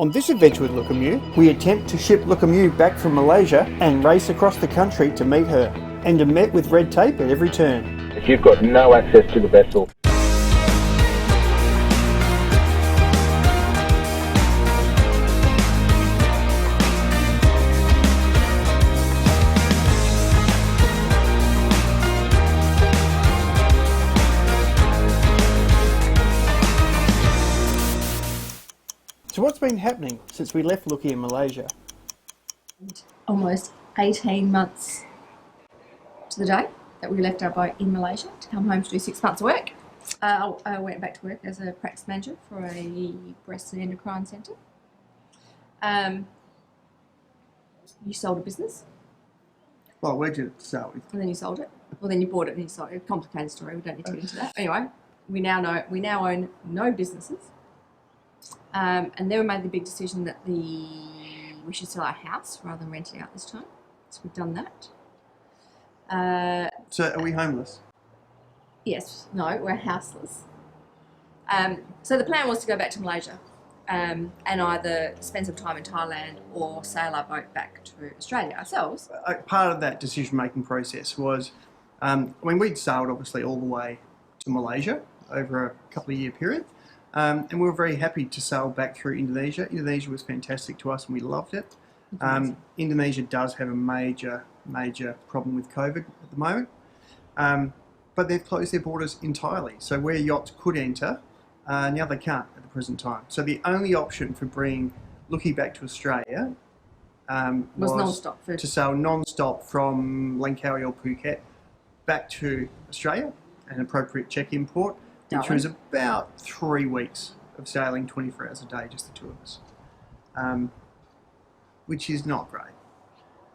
On this adventure with Lukim Yu, we attempt to ship Lukim Yu back from Malaysia and race across the country to meet her, and are met with red tape at every turn. If you've got no access to the vessel, So what's been happening since we left Luki in Malaysia? Almost 18 months to the day that we left our boat in Malaysia to come home to do 6 months of work. I went back to work as a practice manager for a breast and endocrine centre. You sold a business. Well, where'd you start with? And then you sold it. Well, then you bought it and you sold it. A complicated story. We don't need to get into that. Anyway, we now own no businesses. And then we made the big decision that we should sell our house rather than rent it out this time. So we've done that. So are we homeless? Yes, no, we're houseless. So the plan was to go back to Malaysia and either spend some time in Thailand or sail our boat back to Australia ourselves. Part of that decision-making process was, we'd sailed obviously all the way to Malaysia over a couple of year period. And we were very happy to sail back through Indonesia. Indonesia was fantastic to us and we loved it. Indonesia does have a major problem with COVID at the moment. But they've closed their borders entirely. So where yachts could enter, now they can't at the present time. So the only option for bringing Luki back to Australia was non-stop to sail non-stop from Langkawi or Phuket back to Australia, an appropriate check-in port, which was about 3 weeks of sailing 24 hours a day, just the two of us, which is not great.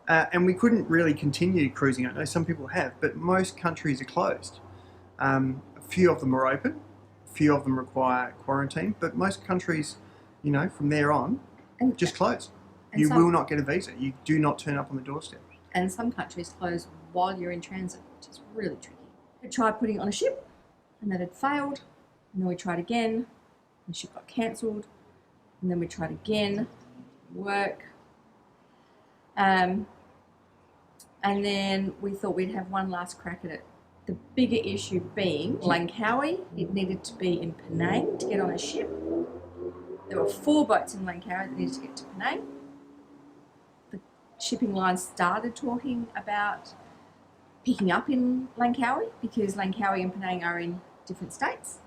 And we couldn't really continue cruising. I know some people have, but most countries are closed. A few of them are open, a few of them require quarantine, but most countries, you know, from there on, just closed. You will not get a visa. You do not turn up on the doorstep. And some countries close while you're in transit, which is really tricky. We tried putting it on a ship, and that had failed, and then we tried again, and the ship got cancelled, and then we tried again, work, and then we thought we'd have one last crack at it. The bigger issue being Langkawi. It needed to be in Penang to get on a ship. There were 4 boats in Langkawi that needed to get to Penang. The shipping line started talking about picking up in Langkawi because Langkawi and Penang are in different states.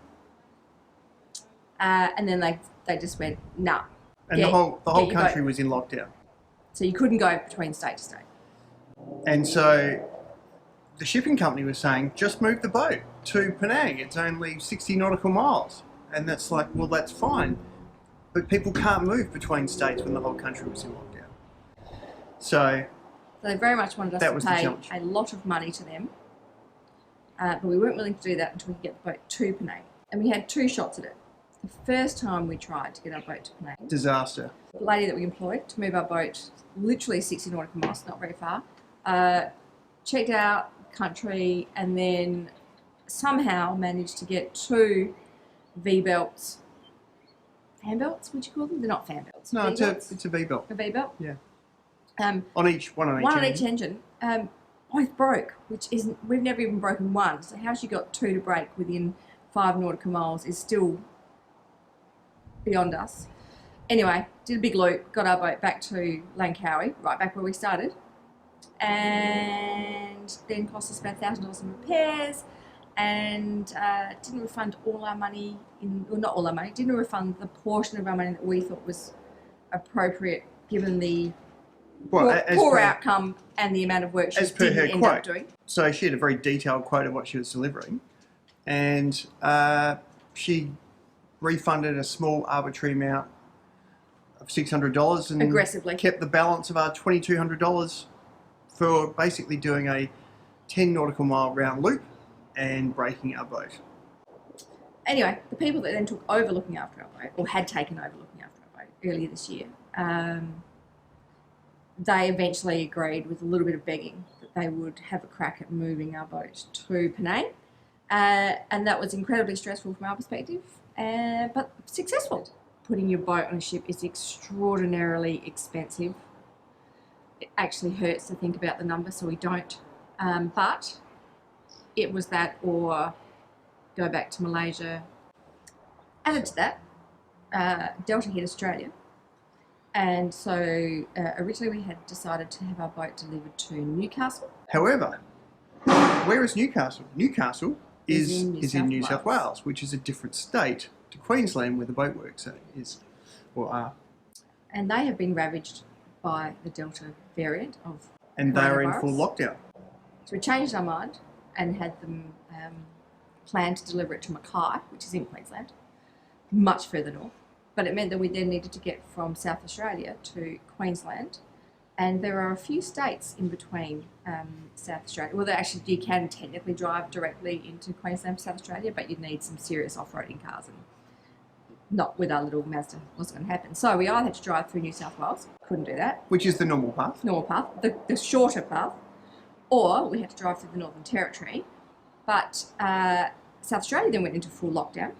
And then they just went, nah. And the whole country was in lockdown. So you couldn't go between state to state. And so the shipping company was saying, just move the boat to Penang. It's only 60 nautical miles. And that's like, well, that's fine. But people can't move between states when the whole country was in lockdown. So they very much wanted us to pay a lot of money to them. But we weren't willing to do that until we could get the boat to Penang. And we had 2 shots at it. The first time we tried to get our boat to Penang, disaster. The lady that we employed to move our boat, literally 60 nautical miles, not very far, checked out country and then somehow managed to get 2 V-belts. Fan belts, would you call them? They're not fan belts. No, it's a V-belt. A V-belt? Yeah. One on each engine. Both broke, we've never even broken one. So how she got 2 to break within 5 nautical miles is still beyond us. Anyway, did a big loop, got our boat back to Langkawi, right back where we started, and then cost us about $1,000 in repairs, and didn't refund all our money, not all our money, didn't refund the portion of our money that we thought was appropriate given the poor outcome and the amount of work she didn't end up doing. So she had a very detailed quote of what she was delivering, and she refunded a small arbitrary amount of $600 and aggressively kept the balance of our $2,200 for basically doing a 10 nautical mile round loop and breaking our boat. Anyway, the people that then took over looking after our boat, or had taken over looking after our boat earlier this year, they eventually agreed with a little bit of begging that they would have a crack at moving our boat to Penang. And that was incredibly stressful from our perspective, but successful. putting your boat on a ship is extraordinarily expensive. It actually hurts to think about the number, so we don't. But it was that or go back to Malaysia. Added to that, Delta hit Australia. And so originally we had decided to have our boat delivered to Newcastle. However, where is Newcastle? Newcastle is in New South Wales, which is a different state to Queensland where the boat works is or are. And they have been ravaged by the Delta variant of And they are in coronavirus. full lockdown. So we changed our mind and had them plan to deliver it to Mackay, which is in Queensland, much further north. But it meant that we then needed to get from South Australia to Queensland. And there are a few states in between South Australia. Well, actually, you can technically drive directly into Queensland from South Australia, but you'd need some serious off-roading cars. And not with our little Mazda, wasn't going to happen. So we either had to drive through New South Wales, couldn't do that, Which is the normal path. normal path, the shorter path, or we had to drive through the Northern Territory. But South Australia then went into full lockdown.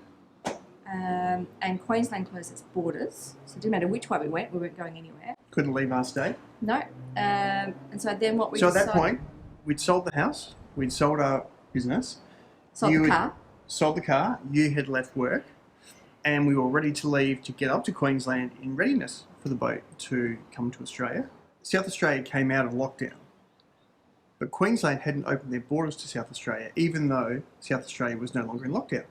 And Queensland closed its borders, so it didn't matter which way we weren't going anywhere. Couldn't leave our state. No. And so then what we So at decided... that point, we'd sold the house, we'd sold our business. Sold the car. Sold the car, you had left work, and we were ready to leave to get up to Queensland in readiness for the boat to come to Australia. South Australia came out of lockdown, but Queensland hadn't opened their borders to South Australia, even though South Australia was no longer in lockdown.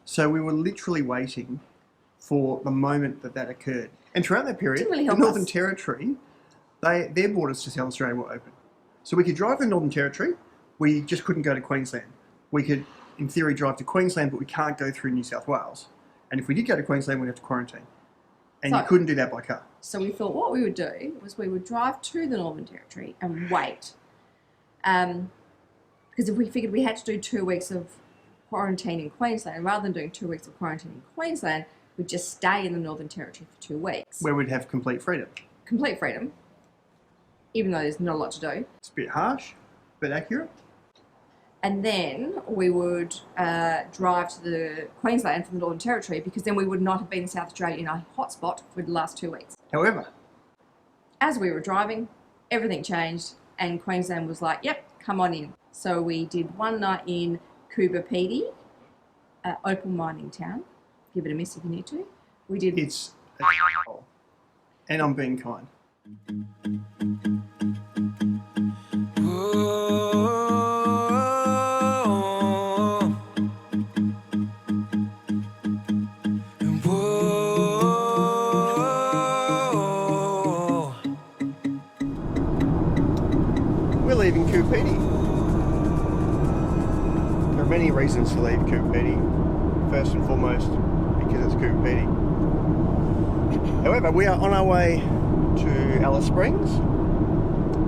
So we were literally waiting for the moment that occurred. And throughout that period, Didn't really the help Northern us. Territory, their borders to South Australia were open. So we could drive the Northern Territory, we just couldn't go to Queensland. We could, in theory, drive to Queensland, but we can't go through New South Wales. And if we did go to Queensland, we'd have to quarantine. And you So- couldn't do that by car. So we thought what we would do was we would drive to the Northern Territory and wait. Because if we figured we had to do 2 weeks of quarantine in Queensland, rather than doing 2 weeks of quarantine in Queensland, we'd just stay in the Northern Territory for 2 weeks. Where we'd have complete freedom. Complete freedom, even though there's not a lot to do. It's a bit harsh, but accurate. And then we would drive to the Queensland from the Northern Territory, because then we would not have been in South Australia in a hotspot for the last 2 weeks. However, As we were driving, everything changed, and Queensland was like, yep, come on in. So we did one night in Coober Pedy, opal mining town. Give it a miss if you need to. We did. it's a and I'm being kind. We're leaving Coopedi. There are many reasons to leave Coopedi. First and foremost, because it's Coopedi. However, we are on our way to Alice Springs,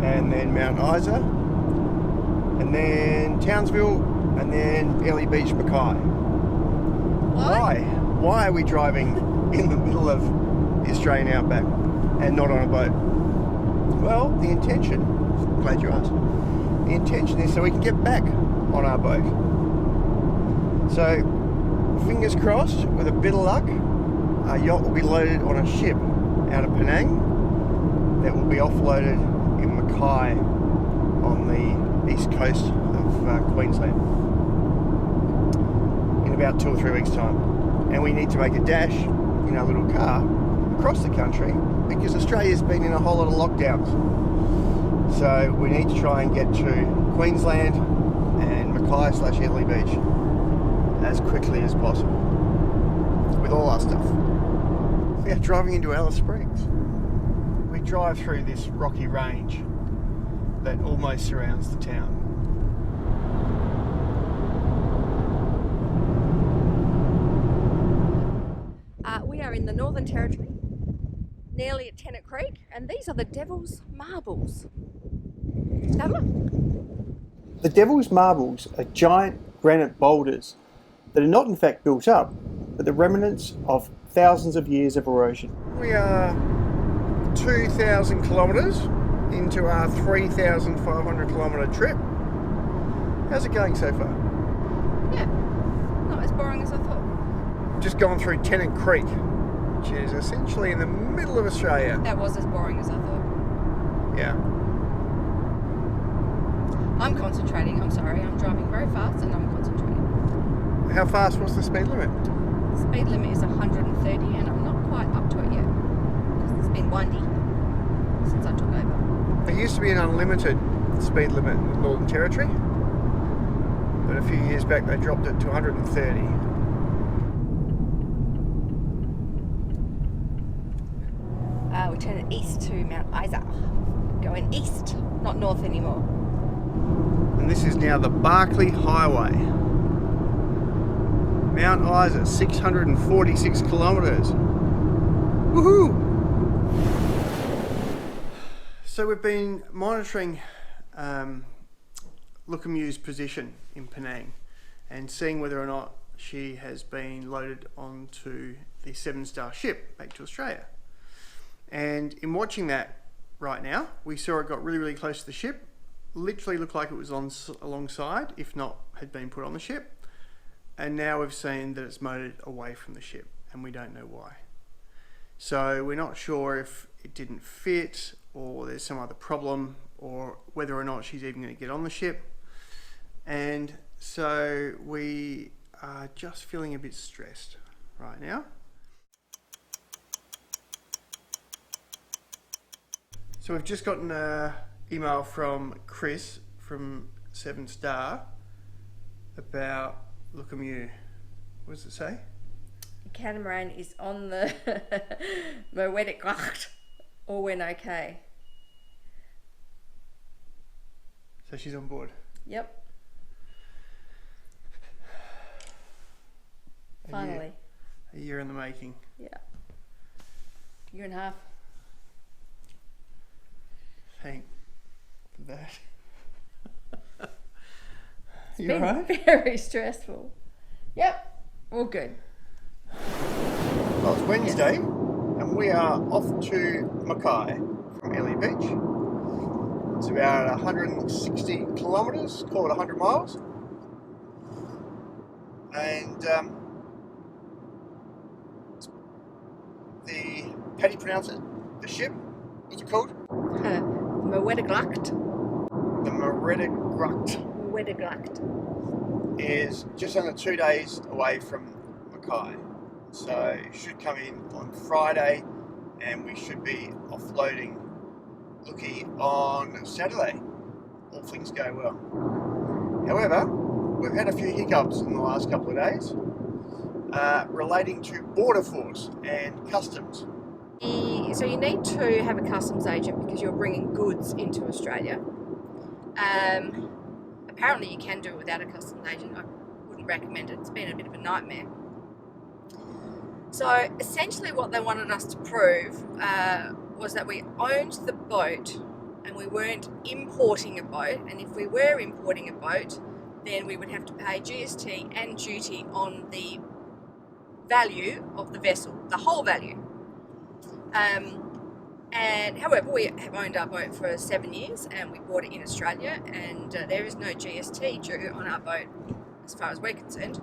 and then Mount Isa, and then Townsville, and then Early Beach, Mackay. Why? Why are we driving in the middle of the Australian outback and not on a boat? Well, the intention, glad you asked, the intention is so we can get back on our boat. So, fingers crossed, with a bit of luck, our yacht will be loaded on a ship out of Penang that will be offloaded in Mackay on the east coast of Queensland in about 2 or 3 weeks' time. And we need to make a dash in our little car across the country because Australia's been in a whole lot of lockdowns. So we need to try and get to Queensland and Mackay/Early Beach as quickly as possible with all our stuff. We are driving into Alice Springs. We drive through this rocky range that almost surrounds the town. We are in the Northern Territory, nearly at Tennant Creek, and these are the Devil's Marbles. Have a look. The Devil's Marbles are giant granite boulders that are not in fact built up, but the remnants of thousands of years of erosion. We are 2,000 kilometres into our 3,500 kilometre trip. How's it going so far? Yeah, not as boring as I thought. Just gone through Tennant Creek. which is essentially in the middle of Australia. That was as boring as I thought. Yeah. I'm concentrating. I'm sorry. I'm driving very fast and I'm concentrating. How fast was the speed limit? The speed limit is 130 and I'm not quite up to it yet because it's been windy since I took over. There used to be an unlimited speed limit in the Northern Territory, but a few years back they dropped it to 130. We're turning east to Mount Isa. Going east, not north anymore. And this is now the Barkly Highway. Mount Isa, 646 kilometres. Woohoo! So we've been monitoring Lukimyu's position in Penang and seeing whether or not she has been loaded onto the 7-star ship back to Australia. And in watching that right now, we saw it got really, really close to the ship. Literally looked like it was on alongside, if not had been put on the ship. And now we've seen that it's motored away from the ship, and we don't know why. So we're not sure if it didn't fit, or there's some other problem, or whether or not she's even going to get on the ship. And so we are just feeling a bit stressed right now. So we've just gotten an email from Chris from 7-Star about Lukimyu. What does it say? The catamaran is on the Yacht, all went okay. So she's on board. Yep. Finally. A year in the making. Yeah. Year and a half. Thank that. It's You been alright? very stressful. Yep. All good. Well, it's Wednesday and we are off to Mackay from Ellie Beach. It's about 160 kilometres, call it 100 miles. And how do you pronounce it? The ship? What's it called? Yacht. The Yacht Yacht. is just under 2 days away from Mackay. So it should come in on Friday and we should be offloading Luki on Saturday. All things go well. However, we've had a few hiccups in the last couple of days relating to Border Force and Customs. So you need to have a customs agent because you're bringing goods into Australia. Apparently you can do it without a customs agent. I wouldn't recommend it. It's been a bit of a nightmare. So essentially what they wanted us to prove was that we owned the boat and we weren't importing a boat, and if we were importing a boat then we would have to pay GST and duty on the value of the vessel, the whole value. And however, we have owned our boat for 7 years and we bought it in Australia, and there is no GST due on our boat as far as we're concerned.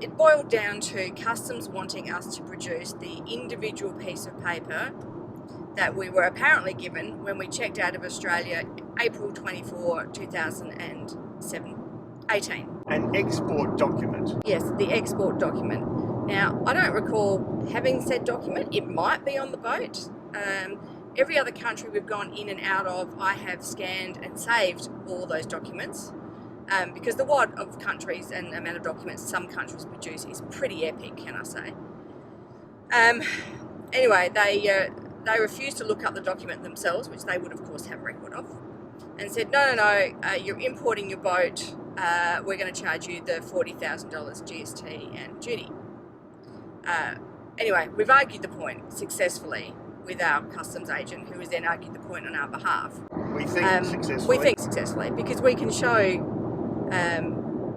It boiled down to customs wanting us to produce the individual piece of paper that we were apparently given when we checked out of Australia April 24, 2018. An export document. Yes, the export document. Now, I don't recall having said document. It might be on the boat. Every other country we've gone in and out of, I have scanned and saved all those documents because the wad of countries and the amount of documents some countries produce is pretty epic, can I say. Anyway, they refused to look up the document themselves, which they would, of course, have record of, and said, no, you're importing your boat. We're going to charge you the $40,000 GST and duty. Anyway, we've argued the point successly with our customs agent, who has then argued the point on our behalf. We think successfully. We think successfully because we can show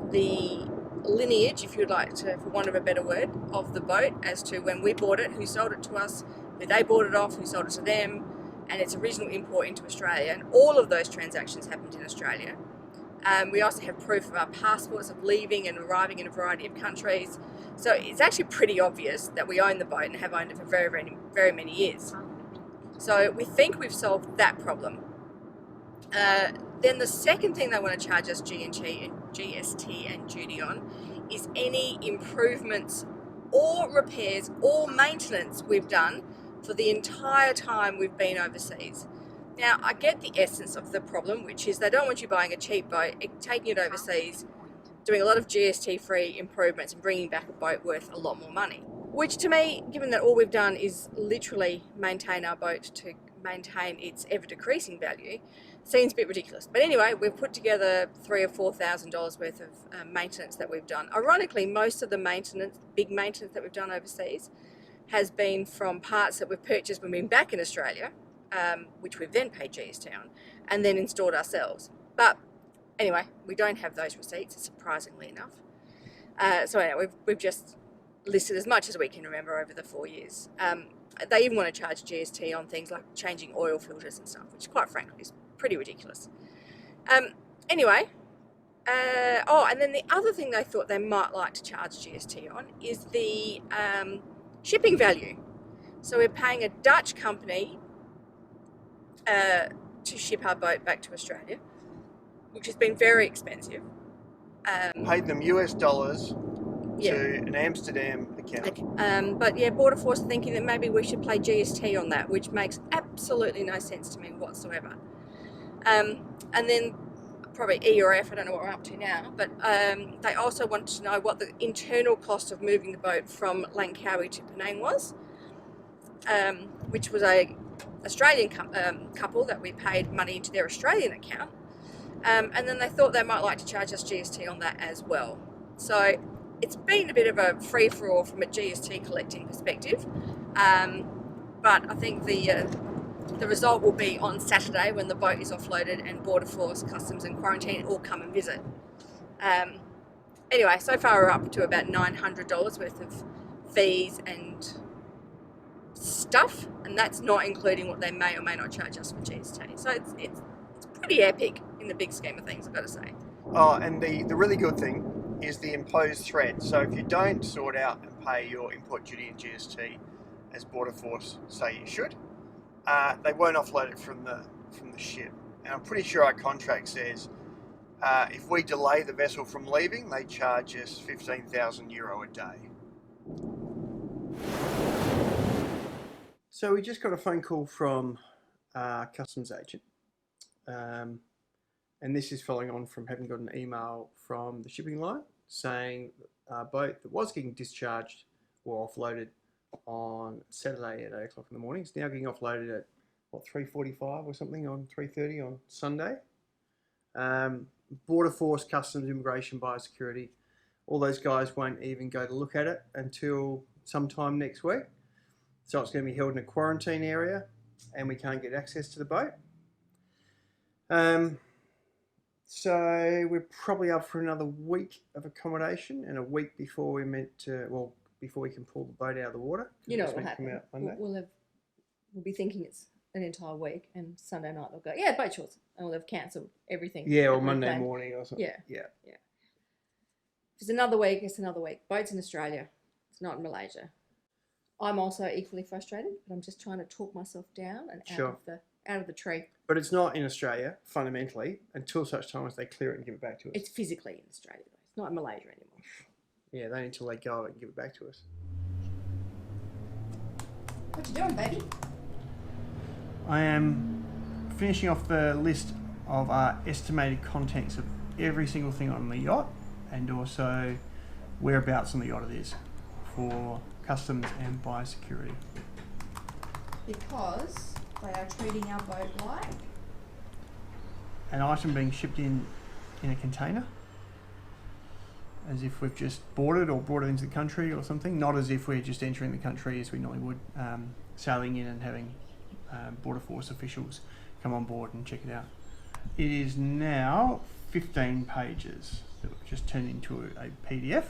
the lineage, if you'd like to, for want of a better word, of the boat as to when we bought it, who sold it to us, who they bought it off, who sold it to them, and its original import into Australia. And all of those transactions happened in Australia. We also have proof of our passports of leaving and arriving in a variety of countries. So it's actually pretty obvious that we own the boat and have owned it for very, very, very many years. So we think we've solved that problem. Then the second thing they want to charge us GST and duty on is any improvements or repairs or maintenance we've done for the entire time we've been overseas. Now, I get the essence of the problem, which is they don't want you buying a cheap boat, taking it overseas, doing a lot of GST-free improvements and bringing back a boat worth a lot more money. Which to me, given that all we've done is literally maintain our boat to maintain its ever-decreasing value, seems a bit ridiculous. But anyway, we've put together $3,000 or $4,000 worth of maintenance that we've done. Ironically, most of the maintenance, big maintenance that we've done overseas, has been from parts that we've purchased when we've been back in Australia, which we've then paid GST on, and then installed ourselves. But anyway, we don't have those receipts, surprisingly enough. So anyway, we've just listed as much as we can remember over the 4 years. They even want to charge GST on things like changing oil filters and stuff, which quite frankly is pretty ridiculous. Anyway, and then the other thing they thought they might like to charge GST on is the shipping value. So we're paying a Dutch company to ship our boat back to Australia, which has been very expensive. Paid them US dollars Yeah. to an Amsterdam account. But yeah, Border Force are thinking that maybe we should play GST on that, which makes absolutely no sense to me whatsoever. And then probably E or F, I don't know what we're up to now, but they also wanted to know what the internal cost of moving the boat from Langkawi to Penang was, which was a Australian couple that we paid money into their Australian account. And then they thought they might like to charge us GST on that as well. So it's been a bit of a free-for-all from a GST collecting perspective, but I think the result will be on Saturday when the boat is offloaded and Border Force, Customs and Quarantine all come and visit. Anyway, so far we're up to about $900 worth of fees and stuff, and that's not including what they may or may not charge us for GST. So it's pretty epic in the big scheme of things, I've got to say. Oh, and the really good thing is the imposed threat. So if you don't sort out and pay your import duty and GST as Border Force say you should, they won't offload it from the ship. And I'm pretty sure our contract says if we delay the vessel from leaving, they charge us €15,000 a day. So we just got a phone call from our customs agent. And this is following on from having got an email from the shipping line saying a boat that was getting discharged or offloaded on Saturday at 8 o'clock in the morning is now getting offloaded at 3:45 or something on 3:30 on Sunday. Border Force, Customs, Immigration, Biosecurity, all those guys won't even go to look at it until sometime next week. So it's going to be held in a quarantine area and we can't get access to the boat. So we're probably up for another week of accommodation and a week before we're meant to, before we can pull the boat out of the water. You know what will happen. We'll be thinking it's an entire week, and Sunday night they'll go, yeah, boat shorts, and we'll have cancelled everything. Yeah, or Monday morning or something. Yeah. If it's another week, it's another week. Boat's in Australia. It's not in Malaysia. I'm also equally frustrated, but I'm just trying to talk myself down and out of the tree. But it's not in Australia, fundamentally, until such time as they clear it and give it back to us. It's physically in Australia, though. It's not in Malaysia anymore. Yeah, they need to let go of it and give it back to us. What you doing, baby? I am finishing off the list of our estimated contents of every single thing on the yacht and also whereabouts on the yacht it is for Customs and Biosecurity. Because they are treating our boat like an item being shipped in a container, as if we've just bought it or brought it into the country or something, not as if we're just entering the country as we normally would, sailing in and having Border Force officials come on board and check it out. It is now 15 pages that we've just turned into a PDF,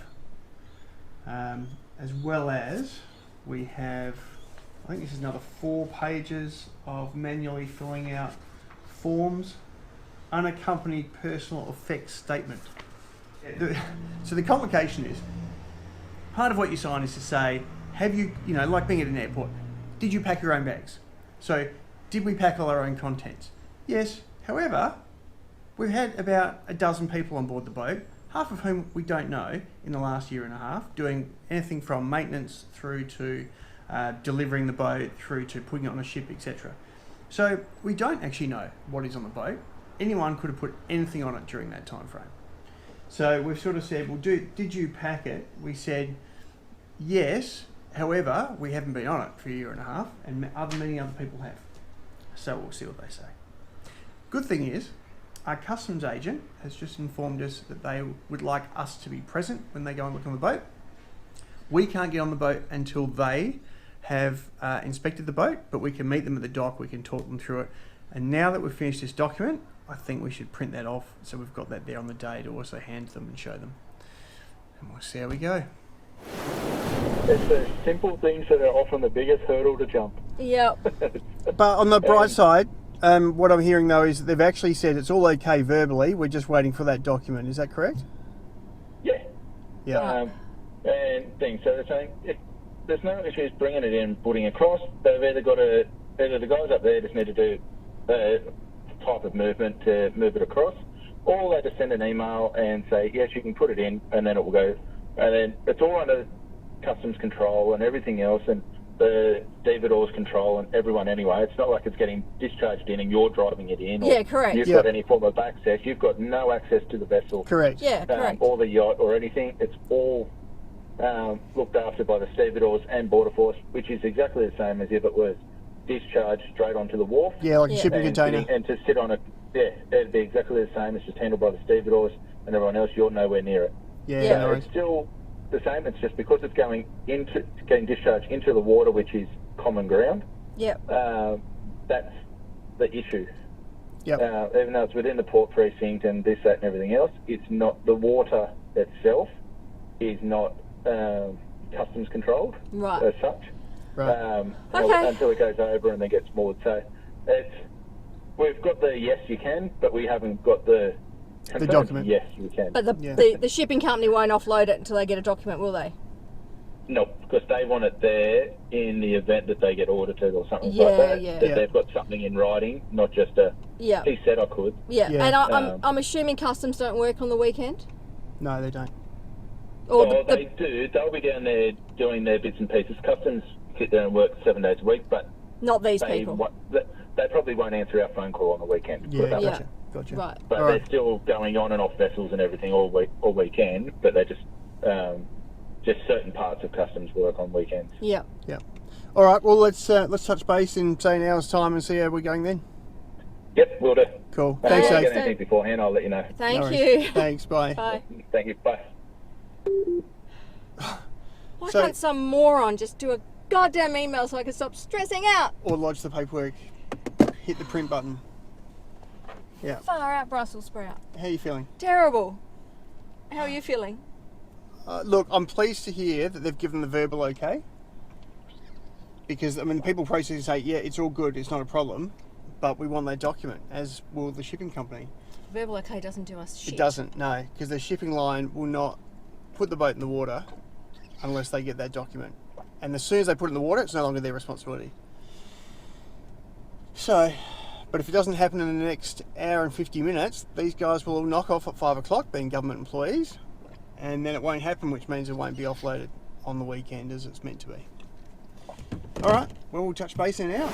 as well as we have, I think this is another 4 pages of manually filling out forms unaccompanied personal effects statement. So the complication is, part of what you sign is to say, have you, like being at an airport, did you pack your own bags? So, did we pack all our own contents? Yes. However, we've had about a dozen people on board the boat, half of whom we don't know in the last year and a half, doing anything from maintenance through to delivering the boat, through to putting it on a ship, etc. So we don't actually know what is on the boat. Anyone could have put anything on it during that time frame. So we've sort of said, well, did you pack it? We said, yes. However, we haven't been on it for a year and a half, and many other people have. So we'll see what they say. Good thing is, our customs agent has just informed us that they would like us to be present when they go and look on the boat. We can't get on the boat until they have inspected the boat, but we can meet them at the dock, we can talk them through it. And now that we've finished this document, I think we should print that off so we've got that there on the day to also hand them and show them. And we'll see how we go. It's the simple things that are often the biggest hurdle to jump. Yep. But on the bright side, what I'm hearing though is they've actually said it's all okay verbally, we're just waiting for that document, is that correct? Yeah. Yeah. And things. So they're saying if there's no issues bringing it in, putting it across, they've either got to, either the guys up there just need to do a type of movement to move it across, or they just send an email and say, yes, you can put it in, and then it will go. And then it's all under customs control and everything else, and the stevedores control and everyone anyway. It's not like it's getting discharged in and you're driving it in, or correct. you've got any form of access. You've got no access to the vessel. Correct. Yeah, correct. Or the yacht or anything. It's all looked after by the stevedores and border force, which is exactly the same as if it was discharged straight onto the wharf. Yeah, like a shipping container. And to sit on it, it'd be exactly the same. It's just handled by the stevedores and everyone else. You're nowhere near it. Yeah, no it's still the same. It's just because it's getting discharged into the water, which is common ground. Yep. That's the issue. Yep. Even though it's within the port precinct and this, that, and everything else, it's not, the water itself is not customs controlled as such. Right. Until it goes over and then gets moored. So we've got the yes you can, but we haven't got the document. Yes you can. But the shipping company won't offload it until they get a document, will they? No, because they want it there in the event that they get audited or something like that. That they've got something in writing, not just a he said I could. Yeah. And I'm assuming customs don't work on the weekend? No, they don't. They do. They'll be down there doing their bits and pieces. Customs sit there and work 7 days a week, but not these people. They probably won't answer our phone call on the weekend. Gotcha. Right. But they're still going on and off vessels and everything all weekend, but they're just certain parts of customs work on weekends. Yeah. All right. Well, let's touch base in say an hour's time and see how we're going then. Yep, we'll do. Cool. Thanks. Thanks, If I get anything beforehand, I'll let you know. Thank you. Thanks. Bye. Bye. Thank you. Bye. Why can't some moron just do a goddamn email so I can stop stressing out? Or lodge the paperwork. Hit the print button. Yeah. Far out, Brussels sprout. How are you feeling? Terrible. How are you feeling? Look, I'm pleased to hear that they've given the verbal okay. Because, I mean, people processing say, yeah, it's all good, it's not a problem, but we want that document, as will the shipping company. Verbal okay doesn't do us shit. It doesn't, no, because the shipping line will not put the boat in the water unless they get that document. And as soon as they put it in the water, it's no longer their responsibility. So, but if it doesn't happen in the next hour and 50 minutes, these guys will all knock off at 5 o'clock, being government employees, and then it won't happen, which means it won't be offloaded on the weekend as it's meant to be. All right, well, we'll touch base in an hour.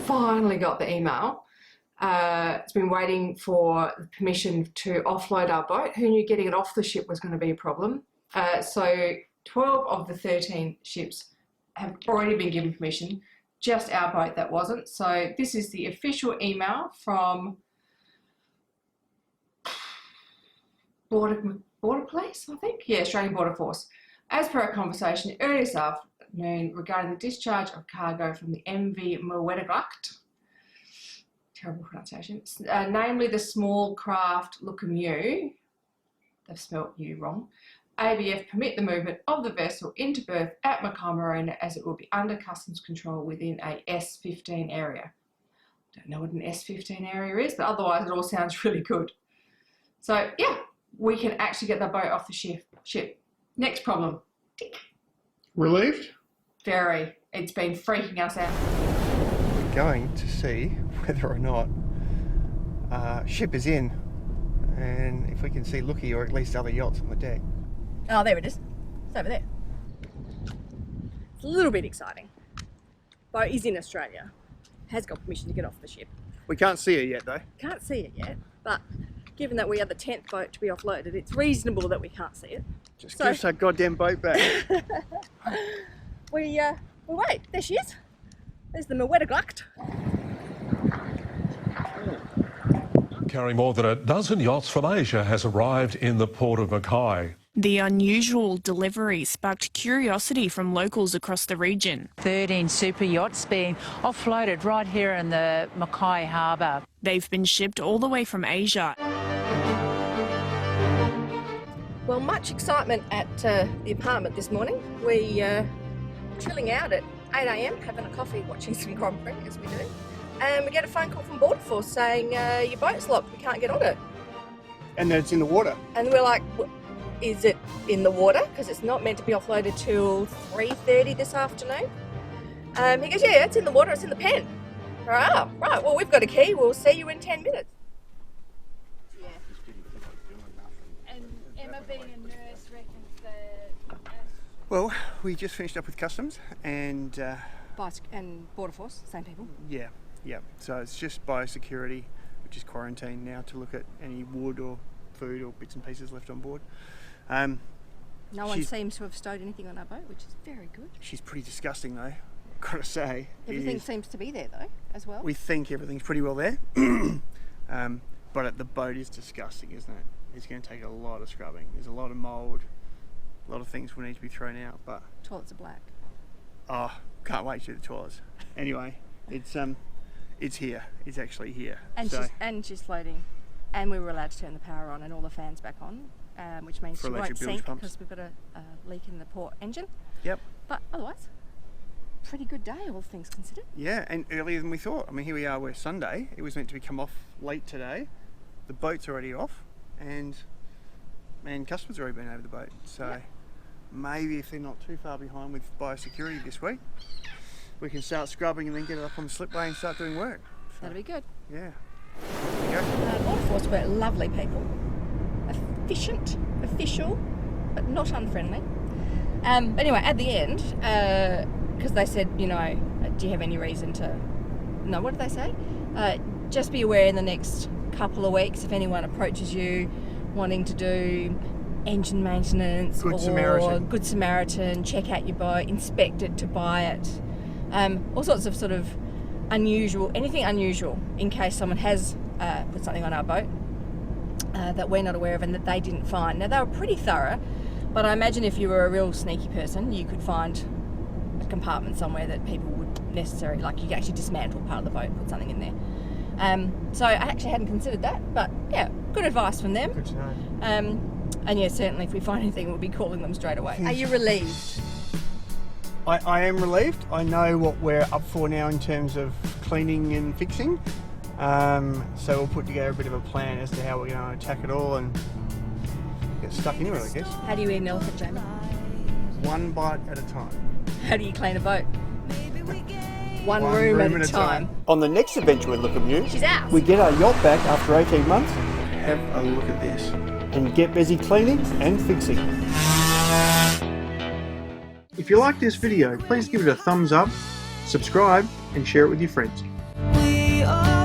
Finally got the email. It's been waiting for permission to offload our boat. Who knew getting it off the ship was going to be a problem? So 12 of the 13 ships have already been given permission. Just our boat that wasn't. So this is the official email from Border Police, I think? Yeah, Australian Border Force. As per our conversation earlier this afternoon regarding the discharge of cargo from the MV Mewedagacht, terrible pronunciation, namely the small craft Lukimyu, they've spelt you wrong, ABF permit the movement of the vessel into berth at Mackay Marina as it will be under customs control within a S15 area. Don't know what an S15 area is, but otherwise it all sounds really good. So yeah, we can actually get the boat off the ship. Next problem. Tick. Relieved? Very. It's been freaking us out. We're going to see whether or not ship is in, and if we can see Lukey or at least other yachts on the deck. Oh, there it is. It's over there. It's a little bit exciting. Boat is in Australia. Has got permission to get off the ship. We can't see her yet though. Can't see it yet, but given that we are the 10th boat to be offloaded, it's reasonable that we can't see it. Just give us our goddamn boat back. We wait. There she is. There's the Mewedaglucht. Carrying more than a dozen yachts from Asia has arrived in the port of Mackay. The unusual delivery sparked curiosity from locals across the region. 13 super yachts being offloaded right here in the Mackay Harbour. They've been shipped all the way from Asia. Well, much excitement at the apartment this morning. We chilling out at 8 a.m, having a coffee, watching some Grand Prix as we do. And we get a phone call from Border Force saying, your boat's locked, we can't get on it. And then it's in the water. And we're like, is it in the water? Because it's not meant to be offloaded till 3:30 this afternoon. He goes, yeah, it's in the water, it's in the pen. Oh, right, well, we've got a key, we'll see you in 10 minutes. Yeah. And Emma being a nurse reckons that... Well, we just finished up with customs and... and Border Force, same people. Yeah. So it's just biosecurity, which is quarantine now, to look at any wood or food or bits and pieces left on board. No one seems to have stowed anything on our boat, which is very good. She's pretty disgusting though, I've got to say. Everything seems to be there though, as well. We think everything's pretty well there, but the boat is disgusting, isn't it? It's going to take a lot of scrubbing. There's a lot of mould, a lot of things will need to be thrown out, but... Toilets are black. Oh, can't wait to do the toilets. Anyway, it's here. It's actually here. And she's floating, and we were allowed to turn the power on and all the fans back on, which means she won't sink because we've got a leak in the port engine. Yep. But otherwise, pretty good day, all things considered. Yeah, and earlier than we thought. I mean, here we are, we're Sunday. It was meant to be come off late today. The boat's already off, and customs already been over the boat. So yep. Maybe if they're not too far behind with biosecurity this week, we can start scrubbing and then get it up on the slipway and start doing work. So, that'll be good. Yeah. There you go. Border Force were lovely people. Efficient, official, but not unfriendly. Anyway, at the end, because they said, do you have any reason to... No, what did they say? Just be aware in the next couple of weeks if anyone approaches you wanting to do engine maintenance Good Samaritan, check out your boat, inspect it to buy it. All sorts of sort of anything unusual in case someone has put something on our boat that we're not aware of and that they didn't find. Now, they were pretty thorough, but I imagine if you were a real sneaky person, you could find a compartment somewhere that people would necessarily, like you could actually dismantle part of the boat, put something in there. So I actually hadn't considered that, but yeah, good advice from them. Good to know. And yeah, certainly if we find anything, we'll be calling them straight away. Are you relieved? I am relieved. I know what we're up for now in terms of cleaning and fixing. So we'll put together a bit of a plan as to how we're going to attack it all and get stuck into it, I guess. How do you eat an elephant, Jamie? One bite at a time. How do you clean a boat? One room at a time. On the next adventure with Lukim Yu, she's out. We get our yacht back after 18 months. Have a look at this. And get busy cleaning and fixing. If you like this video, please give it a thumbs up, subscribe, and share it with your friends. We are